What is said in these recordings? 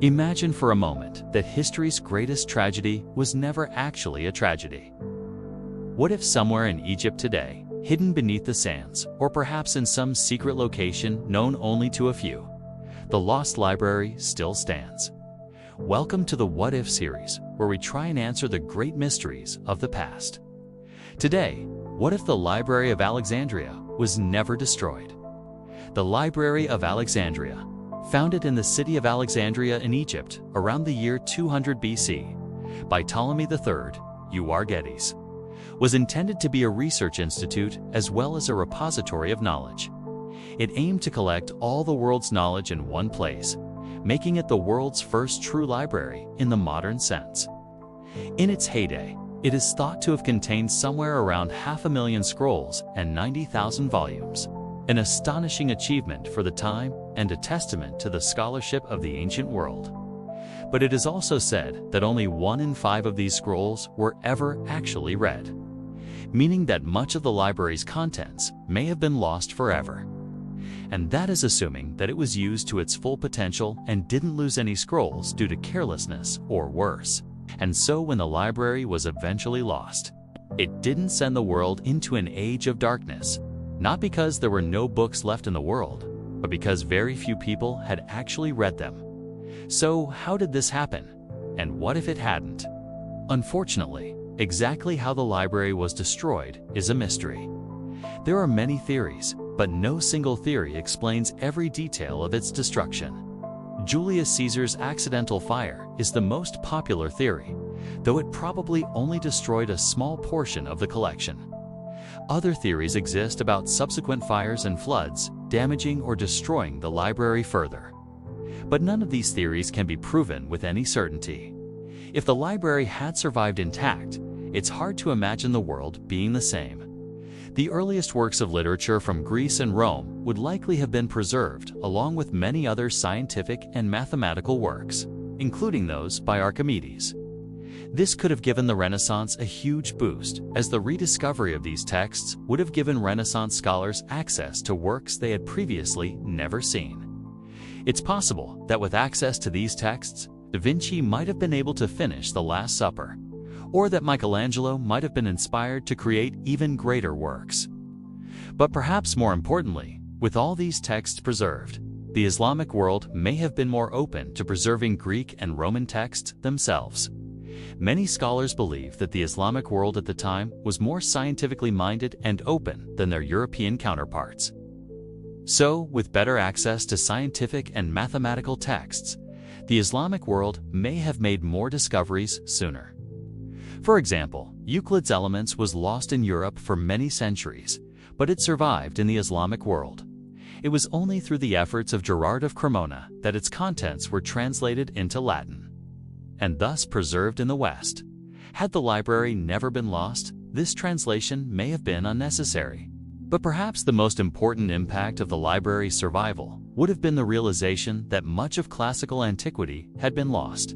Imagine for a moment that history's greatest tragedy was never actually a tragedy. What if somewhere in Egypt today, hidden beneath the sands, or perhaps in some secret location known only to a few, the lost library still stands? Welcome to the What If series, where we try and answer the great mysteries of the past. Today, what if the Library of Alexandria was never destroyed? The Library of Alexandria, founded in the city of Alexandria in Egypt around the year 200 BC by Ptolemy III Euergetes, was intended to be a research institute as well as a repository of knowledge. It aimed to collect all the world's knowledge in one place, making it the world's first true library in the modern sense. In its heyday, it is thought to have contained somewhere around 500,000 scrolls and 90,000 volumes, an astonishing achievement for the time and a testament to the scholarship of the ancient world. But it is also said that only 1 in 5 of these scrolls were ever actually read, meaning that much of the library's contents may have been lost forever. And that is assuming that it was used to its full potential and didn't lose any scrolls due to carelessness or worse. And so when the library was eventually lost, it didn't send the world into an age of darkness, not because there were no books left in the world, but because very few people had actually read them. So how did this happen? And what if it hadn't? Unfortunately, exactly how the library was destroyed is a mystery. There are many theories, but no single theory explains every detail of its destruction. Julius Caesar's accidental fire is the most popular theory, though it probably only destroyed a small portion of the collection. Other theories exist about subsequent fires and floods damaging or destroying the library further. But none of these theories can be proven with any certainty. If the library had survived intact, it's hard to imagine the world being the same. The earliest works of literature from Greece and Rome would likely have been preserved along with many other scientific and mathematical works, including those by Archimedes. This could have given the Renaissance a huge boost, as the rediscovery of these texts would have given Renaissance scholars access to works they had previously never seen. It's possible that with access to these texts, Da Vinci might have been able to finish The Last Supper, or that Michelangelo might have been inspired to create even greater works. But perhaps more importantly, with all these texts preserved, the Islamic world may have been more open to preserving Greek and Roman texts themselves. Many scholars believe that the Islamic world at the time was more scientifically minded and open than their European counterparts. So, with better access to scientific and mathematical texts, the Islamic world may have made more discoveries sooner. For example, Euclid's Elements was lost in Europe for many centuries, but it survived in the Islamic world. It was only through the efforts of Gerard of Cremona that its contents were translated into Latin, and thus preserved in the West. Had the library never been lost, this translation may have been unnecessary. But perhaps the most important impact of the library's survival would have been the realization that much of classical antiquity had been lost.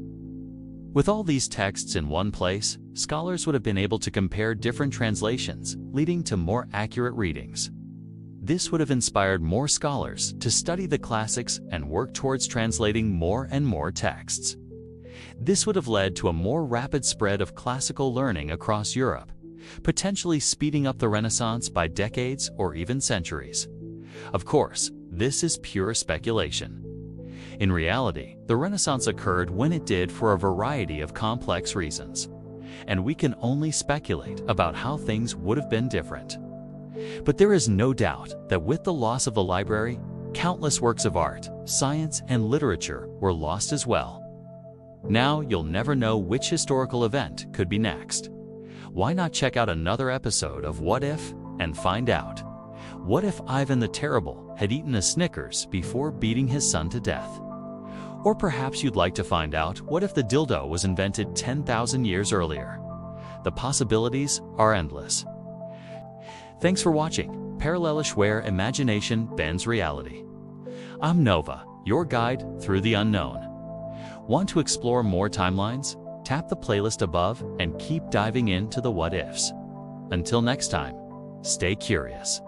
With all these texts in one place, scholars would have been able to compare different translations, leading to more accurate readings. This would have inspired more scholars to study the classics and work towards translating more and more texts. This would have led to a more rapid spread of classical learning across Europe, potentially speeding up the Renaissance by decades or even centuries. Of course, this is pure speculation. In reality, the Renaissance occurred when it did for a variety of complex reasons, and we can only speculate about how things would have been different. But there is no doubt that with the loss of the library, countless works of art, science, and literature were lost as well. Now you'll never know which historical event could be next. Why not check out another episode of What If and find out? What if Ivan the Terrible had eaten a Snickers before beating his son to death? Or perhaps you'd like to find out what if the dildo was invented 10,000 years earlier? The possibilities are endless. Thanks for watching Parallelish, where imagination bends reality. I'm Nova, your guide through the unknown. Want to explore more timelines? Tap the playlist above and keep diving into the what ifs. Until next time, stay curious.